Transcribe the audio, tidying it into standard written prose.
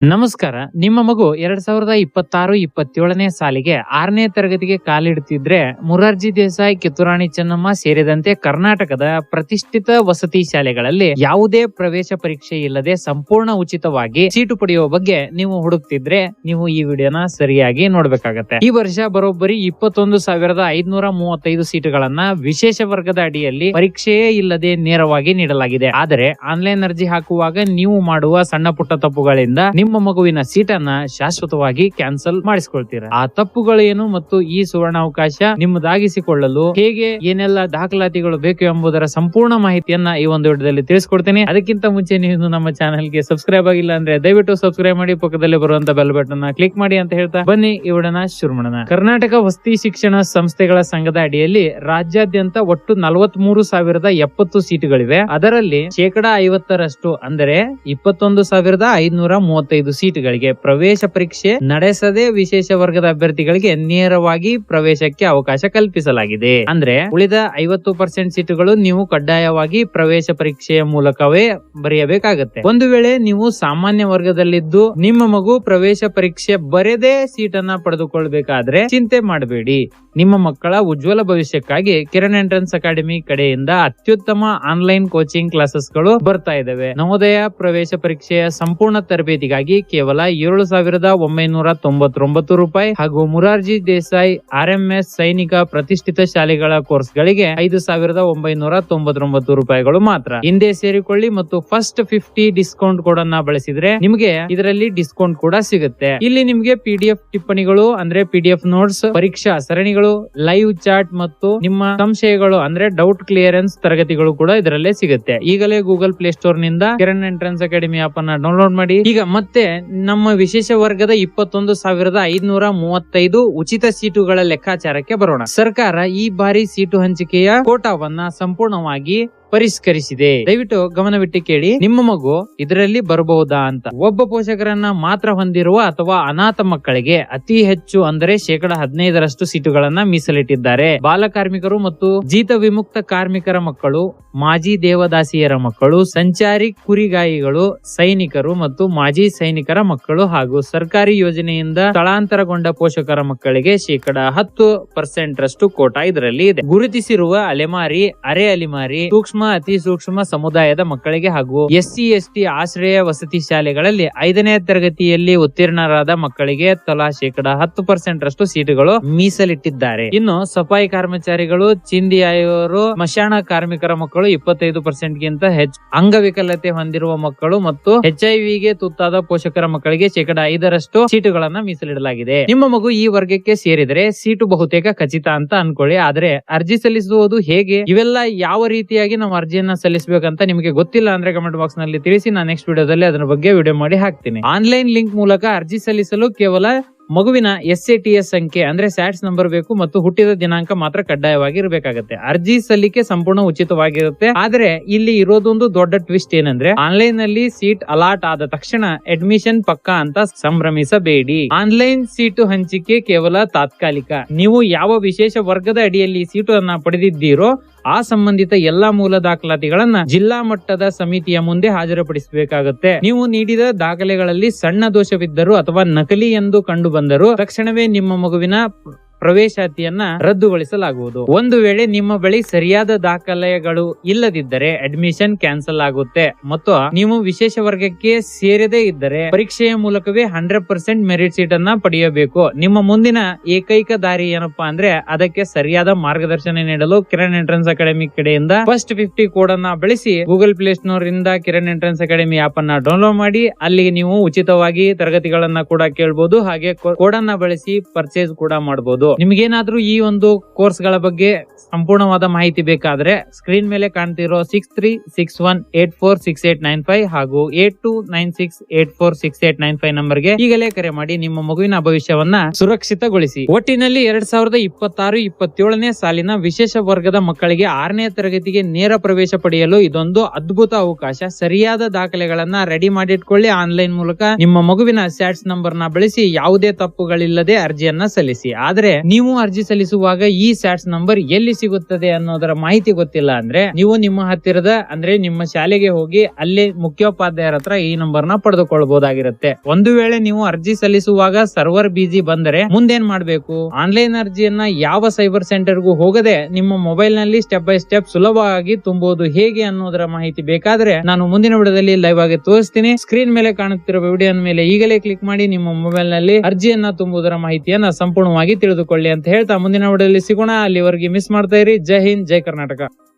ನಮಸ್ಕಾರ. ನಿಮ್ಮ ಮಗು 2026-27ನೇ ಸಾಲಿಗೆ 6ನೇ ತರಗತಿಗೆ ಕಾಲಿಡುತ್ತಿದ್ರೆ ಮುರಾರ್ಜಿ ದೇಸಾಯಿ, ಕಿತ್ತೂರಾಣಿ ಚೆನ್ನಮ್ಮ ಸೇರಿದಂತೆ ಕರ್ನಾಟಕದ ಪ್ರತಿಷ್ಠಿತ ವಸತಿ ಶಾಲೆಗಳಲ್ಲಿ ಯಾವುದೇ ಪ್ರವೇಶ ಪರೀಕ್ಷೆ ಇಲ್ಲದೆ ಸಂಪೂರ್ಣ ಉಚಿತವಾಗಿ ಸೀಟು ಪಡೆಯುವ ಬಗ್ಗೆ ನೀವು ಹುಡುಕ್ತಿದ್ರೆ ನೀವು ಈ ವಿಡಿಯೋನ ಸರಿಯಾಗಿ ನೋಡ್ಬೇಕಾಗತ್ತೆ. ಈ ವರ್ಷ ಬರೋಬ್ಬರಿ 21,535 ಸೀಟುಗಳನ್ನ ವಿಶೇಷ ವರ್ಗದ ಅಡಿಯಲ್ಲಿ ಪರೀಕ್ಷೆಯೇ ಇಲ್ಲದೆ ನೇರವಾಗಿ ನೀಡಲಾಗಿದೆ. ಆದರೆ ಆನ್ಲೈನ್ ಅರ್ಜಿ ಹಾಕುವಾಗ ನೀವು ಮಾಡುವ ಸಣ್ಣ ಪುಟ್ಟ ತಪ್ಪುಗಳಿಂದ ನಿಮ್ಮ ಮಗುವಿನ ಸೀಟನ್ನ ಶಾಶ್ವತವಾಗಿ ಕ್ಯಾನ್ಸಲ್ ಮಾಡಿಸಿಕೊಳ್ತೀರಾ. ಆ ತಪ್ಪುಗಳೇನು ಮತ್ತು ಈ ಸುವರ್ಣಾವಕಾಶ ನಿಮ್ಮದಾಗಿಸಿಕೊಳ್ಳಲು ಹೇಗೆ ಏನೆಲ್ಲ ದಾಖಲಾತಿಗಳು ಬೇಕು ಎಂಬುದರ ಸಂಪೂರ್ಣ ಮಾಹಿತಿಯನ್ನ ಈ ಒಂದು ವಿಡಿಯೋದಲ್ಲಿ ತಿಳಿಸ್ಕೊಡ್ತೀನಿ. ಅದಕ್ಕಿಂತ ಮುಂಚೆ ನೀವು ನಮ್ಮ ಚಾನೆಲ್ಗೆ ಸಬ್ಸ್ಕ್ರೈಬ್ ಆಗಿಲ್ಲ ಅಂದ್ರೆ ದಯವಿಟ್ಟು ಸಬ್ಸ್ಕ್ರೈಬ್ ಮಾಡಿ, ಪಕ್ಕದಲ್ಲಿ ಬರುವಂತ ಬೆಲ್ ಬಟನ್ ಕ್ಲಿಕ್ ಮಾಡಿ ಅಂತ ಹೇಳ್ತಾ ಬನ್ನಿ ಈ ವಿಡಿಯೋನ ಶುರು ಮಾಡೋಣ. ಕರ್ನಾಟಕ ವಸತಿ ಶಿಕ್ಷಣ ಸಂಸ್ಥೆಗಳ ಸಂಘದ ಅಡಿಯಲ್ಲಿ ರಾಜ್ಯಾದ್ಯಂತ ಒಟ್ಟು 43,070 ಸೀಟುಗಳಿವೆ. ಅದರಲ್ಲಿ 50% ಅಂದರೆ 21,535 ಸೀಟುಗಳಿಗೆ ಪ್ರವೇಶ ಪರೀಕ್ಷೆ ನಡೆಸದೆ ವಿಶೇಷ ವರ್ಗದ ಅಭ್ಯರ್ಥಿಗಳಿಗೆ ನೇರವಾಗಿ ಪ್ರವೇಶಕ್ಕೆ ಅವಕಾಶ ಕಲ್ಪಿಸಲಾಗಿದೆ. ಅಂದ್ರೆ ಉಳಿದ 50% ಸೀಟುಗಳು ನೀವು ಕಡ್ಡಾಯವಾಗಿ ಪ್ರವೇಶ ಪರೀಕ್ಷೆಯ ಮೂಲಕವೇ ಬರೆಯಬೇಕಾಗತ್ತೆ. ಒಂದು ವೇಳೆ ನೀವು ಸಾಮಾನ್ಯ ವರ್ಗದಲ್ಲಿದ್ದು ನಿಮ್ಮ ಮಗು ಪ್ರವೇಶ ಪರೀಕ್ಷೆ ಬರೆದೇ ಸೀಟನ್ನ ಪಡೆದುಕೊಳ್ಳಬೇಕಾದ್ರೆ ಚಿಂತೆ ಮಾಡಬೇಡಿ. ನಿಮ್ಮ ಮಕ್ಕಳ ಉಜ್ವಲ ಭವಿಷ್ಯಕ್ಕಾಗಿ ಕಿರಣ್ ಎಂಟ್ರೆನ್ಸ್ ಅಕಾಡೆಮಿ ಕಡೆಯಿಂದ ಅತ್ಯುತ್ತಮ ಆನ್ಲೈನ್ ಕೋಚಿಂಗ್ ಕ್ಲಾಸಸ್ಗಳು ಬರ್ತಾ ಇದಾವೆ. ನವೋದಯ ಪ್ರವೇಶ ಪರೀಕ್ಷೆಯ ಸಂಪೂರ್ಣ ತರಬೇತಿಗಾಗಿ ಕೇವಲ 7,999 ರೂಪಾಯಿ ಹಾಗೂ ಮುರಾರ್ಜಿ ದೇಸಾಯಿ RMS ಸೈನಿಕ ಪ್ರತಿಷ್ಠಿತ ಶಾಲೆಗಳ ಕೋರ್ಸ್ ಗಳಿಗೆ 5,999 ರೂಪಾಯಿಗಳು ಮಾತ್ರ. ಹಿಂದೆ ಸೇರಿಕೊಳ್ಳಿ ಮತ್ತು ಫಸ್ಟ್ 50 ಡಿಸ್ಕೌಂಟ್ ಕೋಡ್ ಅನ್ನ ಬಳಸಿದ್ರೆ ನಿಮಗೆ ಇದರಲ್ಲಿ ಡಿಸ್ಕೌಂಟ್ ಕೂಡ ಸಿಗುತ್ತೆ. ಇಲ್ಲಿ ನಿಮಗೆ PDF ಟಿಪ್ಪಣಿಗಳು ಅಂದ್ರೆ PDF ನೋಟ್ಸ್, ಪರೀಕ್ಷಾ ಸರಣಿಗಳು, ಲೈವ್ ಚಾಟ್ ಮತ್ತು ನಿಮ್ಮ ಸಂಶಯಗಳು ಅಂದ್ರೆ ಡೌಟ್ ಕ್ಲಿಯರೆನ್ಸ್ ತರಗತಿಗಳು ಕೂಡ ಇದರಲ್ಲೇ ಸಿಗುತ್ತೆ. ಈಗಲೇ ಗೂಗಲ್ ಪ್ಲೇ ಸ್ಟೋರ್ ನಿಂದ ಕಿರಣ್ ಎಂಟ್ರೆನ್ಸ್ ಅಕಾಡೆಮಿ ಆಪ್ ಅನ್ನ ಡೌನ್ಲೋಡ್ ಮಾಡಿ. ಈಗ ಮತ್ತೆ ನಮ್ಮ ವಿಶೇಷ ವರ್ಗದ 21,535 ಉಚಿತ ಸೀಟುಗಳ ಲೆಕ್ಕಾಚಾರಕ್ಕೆ ಬರೋಣ. ಸರ್ಕಾರ ಈ ಬಾರಿ ಸೀಟು ಹಂಚಿಕೆಯ ಕೋಟಾವನ್ನ ಸಂಪೂರ್ಣವಾಗಿ ಪರಿಷ್ಕರಿಸಿದೆ. ದಯವಿಟ್ಟು ಗಮನವಿಟ್ಟು ಕೇಳಿ. ನಿಮ್ಮ ಮಗು ಇದರಲ್ಲಿ ಬರಬಹುದಾ ಅಂತ. ಒಬ್ಬ ಪೋಷಕರನ್ನ ಮಾತ್ರ ಹೊಂದಿರುವ ಅಥವಾ ಅನಾಥ ಮಕ್ಕಳಿಗೆ ಅತಿ ಹೆಚ್ಚು ಅಂದರೆ 15% ಸೀಟುಗಳನ್ನ ಮೀಸಲಿಟ್ಟಿದ್ದಾರೆ. ಬಾಲ ಕಾರ್ಮಿಕರು ಮತ್ತು ಜೀತ ವಿಮುಕ್ತ ಕಾರ್ಮಿಕರ ಮಕ್ಕಳು, ಮಾಜಿ ದೇವದಾಸಿಯರ ಮಕ್ಕಳು, ಸಂಚಾರಿ ಕುರಿಗಾಯಿಗಳು, ಸೈನಿಕರು ಮತ್ತು ಮಾಜಿ ಸೈನಿಕರ ಮಕ್ಕಳು ಹಾಗೂ ಸರ್ಕಾರಿ ಯೋಜನೆಯಿಂದ ಸ್ಥಳಾಂತರಗೊಂಡ ಪೋಷಕರ ಮಕ್ಕಳಿಗೆ 10% ರಷ್ಟು ಕೋಟಾ ಇದರಲ್ಲಿ ಇದೆ. ಗುರುತಿಸಿರುವ ಅಲೆಮಾರಿ, ಅರೆ ಅಲೆಮಾರಿ, ಸೂಕ್ಷ್ಮ ಅತಿ ಸೂಕ್ಷ್ಮ ಸಮುದಾಯದ ಮಕ್ಕಳಿಗೆ ಹಾಗೂ SC ST ಆಶ್ರಯ ವಸತಿ ಶಾಲೆಗಳಲ್ಲಿ 5ನೇ ತರಗತಿಯಲ್ಲಿ ಉತ್ತೀರ್ಣರಾದ ಮಕ್ಕಳಿಗೆ ತಲಾ 10% ರಷ್ಟು ಸೀಟುಗಳು ಮೀಸಲಿಟ್ಟಿದ್ದಾರೆ. ಇನ್ನು ಸಫಾಯಿ ಕರ್ಮಚಾರಿಗಳು, ಚಿಂದಿಯಾಯವರು, ಮಶಾಣ ಕಾರ್ಮಿಕರ ಮಕ್ಕಳು 25% ಗಿಂತ ಹೆಚ್ಚು, ಅಂಗವಿಕಲತೆ ಹೊಂದಿರುವ ಮಕ್ಕಳು ಮತ್ತು HIV ಗೆ ತುತ್ತಾದ ಪೋಷಕರ ಮಕ್ಕಳಿಗೆ 5% ಸೀಟುಗಳನ್ನ ಮೀಸಲಿಡಲಾಗಿದೆ. ನಿಮ್ಮ ಮಗು ಈ ವರ್ಗಕ್ಕೆ ಸೇರಿದರೆ ಸೀಟು ಬಹುತೇಕ ಖಚಿತ ಅಂತ ಅನ್ಕೊಳ್ಳಿ. ಆದ್ರೆ ಅರ್ಜಿ ಸಲ್ಲಿಸುವುದು ಹೇಗೆ, ಇವೆಲ್ಲ ಯಾವ ರೀತಿಯಾಗಿ ನಾವು ಅರ್ಜಿಯನ್ನ ಸಲ್ಲಿಸಬೇಕಂತ ನಿಮಗೆ ಗೊತ್ತಿಲ್ಲ ಅಂದ್ರೆ ಕಮೆಂಟ್ ಬಾಕ್ಸ್ ನಲ್ಲಿ ತಿಳಿಸಿ. ನಾನು ನೆಕ್ಸ್ಟ್ ವಿಡಿಯೋದಲ್ಲಿ ಅದರ ಬಗ್ಗೆ ವಿಡಿಯೋ ಮಾಡಿ ಹಾಕ್ತೀನಿ. ಆನ್ಲೈನ್ ಲಿಂಕ್ ಮೂಲಕ ಅರ್ಜಿ ಸಲ್ಲಿಸಲು ಕೇವಲ ಮಗುವಿನ SATS ಸಂಖ್ಯೆ ಅಂದ್ರೆ ಸ್ಯಾಟ್ಸ್ ನಂಬರ್ ಬೇಕು ಮತ್ತು ಹುಟ್ಟಿದ ದಿನಾಂಕ ಮಾತ್ರ ಕಡ್ಡಾಯವಾಗಿ ಇರಬೇಕಾಗುತ್ತೆ. ಅರ್ಜಿ ಸಲ್ಲಿಕೆ ಸಂಪೂರ್ಣ ಉಚಿತವಾಗಿರುತ್ತೆ. ಆದ್ರೆ ಇಲ್ಲಿ ಇರೋದೊಂದು ದೊಡ್ಡ ಟ್ವಿಸ್ಟ್ ಏನಂದ್ರೆ ಆನ್ಲೈನ್ ನಲ್ಲಿ ಸೀಟ್ ಅಲಾಟ್ ಆದ ತಕ್ಷಣ ಅಡ್ಮಿಷನ್ ಪಕ್ಕಾ ಅಂತ ಸಂಭ್ರಮಿಸಬೇಡಿ. ಆನ್ಲೈನ್ ಸೀಟು ಹಂಚಿಕೆ ಕೇವಲ ತಾತ್ಕಾಲಿಕ. ನೀವು ಯಾವ ವಿಶೇಷ ವರ್ಗದ ಅಡಿಯಲ್ಲಿ ಸೀಟು ಅನ್ನ ಪಡೆದಿದ್ದೀರೋ ಆ ಸಂಬಂಧಿತ ಎಲ್ಲಾ ಮೂಲ ದಾಖಲಾತಿಗಳನ್ನ ಜಿಲ್ಲಾ ಮಟ್ಟದ ಸಮಿತಿಯ ಮುಂದೆ ಹಾಜರುಪಡಿಸಬೇಕಾಗುತ್ತೆ. ನೀವು ನೀಡಿದ ದಾಖಲೆಗಳಲ್ಲಿ ಸಣ್ಣ ದೋಷವಿದ್ದರೂ ಅಥವಾ ನಕಲಿ ಎಂದು ಕಂಡು ಬಂದರೂ ತಕ್ಷಣವೇ ನಿಮ್ಮ ಮಗುವಿನ ಪ್ರವೇಶಾತಿಯನ್ನ ರದ್ದುಗೊಳಿಸಲಾಗುವುದು. ಒಂದು ವೇಳೆ ನಿಮ್ಮ ಬಳಿ ಸರಿಯಾದ ದಾಖಲೆಗಳು ಇಲ್ಲದಿದ್ದರೆ ಅಡ್ಮಿಷನ್ ಕ್ಯಾನ್ಸಲ್ ಆಗುತ್ತೆ ಮತ್ತು ನೀವು ವಿಶೇಷ ವರ್ಗಕ್ಕೆ ಸೇರದೇ ಇದ್ದರೆ ಪರೀಕ್ಷೆಯ ಮೂಲಕವೇ 100% ಮೆರಿಟ್ ಸೀಟ್ ಅನ್ನ ಪಡೆಯಬೇಕು. ನಿಮ್ಮ ಮುಂದಿನ ಏಕೈಕ ದಾರಿ ಏನಪ್ಪಾ ಅಂದ್ರೆ ಅದಕ್ಕೆ ಸರಿಯಾದ ಮಾರ್ಗದರ್ಶನ ನೀಡಲು ಕಿರಣ್ ಎಂಟ್ರೆನ್ಸ್ ಅಕಾಡೆಮಿ ಕಡೆಯಿಂದ ಫಸ್ಟ್ 50 ಕೋಡ್ ಅನ್ನ ಬಳಸಿ ಗೂಗಲ್ ಪ್ಲೇ ಸ್ಟೋರ್ ಇಂದ ಕಿರಣ್ ಎಂಟ್ರೆನ್ಸ್ ಅಕಾಡೆಮಿ ಆಪ್ ಅನ್ನ ಡೌನ್ಲೋಡ್ ಮಾಡಿ ಅಲ್ಲಿ ನೀವು ಉಚಿತವಾಗಿ ತರಗತಿಗಳನ್ನ ಕೂಡ ಕೇಳಬಹುದು. ಹಾಗೆ ಕೋಡ್ ಅನ್ನ ಬಳಸಿ ಪರ್ಚೇಸ್ ಕೂಡ ಮಾಡಬಹುದು. ನಿಮ್ಗೇನಾದ್ರೂ ಈ ಒಂದು ಕೋರ್ಸ್ ಗಳ ಬಗ್ಗೆ ಸಂಪೂರ್ಣವಾದ ಮಾಹಿತಿ ಬೇಕಾದ್ರೆ ಸ್ಕ್ರೀನ್ ಮೇಲೆ ಕಾಣ್ತಿರೋ 6361846895 ಹಾಗೂ 8296846895 ನಂಬರ್ಗೆ ಈಗಲೇ ಕರೆ ಮಾಡಿ ನಿಮ್ಮ ಮಗುವಿನ ಭವಿಷ್ಯವನ್ನ ಸುರಕ್ಷಿತಗೊಳಿಸಿ. ಒಟ್ಟಿನಲ್ಲಿ 2026-27ನೇ ಸಾಲಿನ ವಿಶೇಷ ವರ್ಗದ ಮಕ್ಕಳಿಗೆ 6ನೇ ತರಗತಿಗೆ ನೇರ ಪ್ರವೇಶ ಪಡೆಯಲು ಇದೊಂದು ಅದ್ಭುತ ಅವಕಾಶ. ಸರಿಯಾದ ದಾಖಲೆಗಳನ್ನ ರೆಡಿ ಮಾಡಿಟ್ಕೊಳ್ಳಿ. ಆನ್ಲೈನ್ ಮೂಲಕ ನಿಮ್ಮ ಮಗುವಿನ ಸ್ಯಾಟ್ಸ್ ನಂಬರ್ ನ ಬಳಸಿ ಯಾವುದೇ ತಪ್ಪುಗಳಿಲ್ಲದೆ ಅರ್ಜಿಯನ್ನ ಸಲ್ಲಿಸಿ. ಆದ್ರೆ ನೀವು ಅರ್ಜಿ ಸಲ್ಲಿಸುವಾಗ ಈ ಸ್ಯಾಟ್ಸ್ ನಂಬರ್ ಎಲ್ಲಿ ಸಿಗುತ್ತದೆ ಅನ್ನೋದರ ಮಾಹಿತಿ ಗೊತ್ತಿಲ್ಲ ಅಂದ್ರೆ ನೀವು ನಿಮ್ಮ ಹತ್ತಿರದ ಅಂದ್ರೆ ನಿಮ್ಮ ಶಾಲೆಗೆ ಹೋಗಿ ಅಲ್ಲಿ ಮುಖ್ಯೋಪಾಧ್ಯಾಯರ ಹತ್ರ ಈ ನಂಬರ್ ನ ಪಡೆದುಕೊಳ್ಳಬಹುದಾಗಿರುತ್ತೆ. ಒಂದು ವೇಳೆ ನೀವು ಅರ್ಜಿ ಸಲ್ಲಿಸುವಾಗ ಸರ್ವರ್ ಬಿಜಿ ಬಂದರೆ ಮುಂದೇನ್ ಮಾಡ್ಬೇಕು? ಆನ್ಲೈನ್ ಅರ್ಜಿಯನ್ನ ಯಾವ ಸೈಬರ್ ಸೆಂಟರ್ಗೂ ಹೋಗದೆ ನಿಮ್ಮ ಮೊಬೈಲ್ ನಲ್ಲಿ ಸ್ಟೆಪ್ ಬೈ ಸ್ಟೆಪ್ ಸುಲಭವಾಗಿ ತುಂಬುವುದು ಹೇಗೆ ಅನ್ನೋದರ ಮಾಹಿತಿ ಬೇಕಾದ್ರೆ ನಾನು ಮುಂದಿನ ವಿಡಿಯೋದಲ್ಲಿ ಲೈವ್ ಆಗಿ ತೋರಿಸ್ತೀನಿ. ಸ್ಕ್ರೀನ್ ಮೇಲೆ ಕಾಣುತ್ತಿರುವ ವಿಡಿಯೋ ಮೇಲೆ ಈಗಲೇ ಕ್ಲಿಕ್ ಮಾಡಿ ನಿಮ್ಮ ಮೊಬೈಲ್ ನಲ್ಲಿ ಅರ್ಜಿಯನ್ನ ತುಂಬುವುದರ ಮಾಹಿತಿಯನ್ನ ಸಂಪೂರ್ಣವಾಗಿ ತಿಳಿದುಕೊಳ್ಳಿ ಅಂತ ಹೇಳ್ತಾ ಮುಂದಿನ ವಿಡಿಯೋದಲ್ಲಿ ಸಿಗೋಣ. ಅಲ್ಲಿವರೆಗೆ ಮಿಸ್ ಮಾಡ್ತಾ ಇರಿ. ಜೈ ಹಿಂದ್, ಜೈ ಕರ್ನಾಟಕ.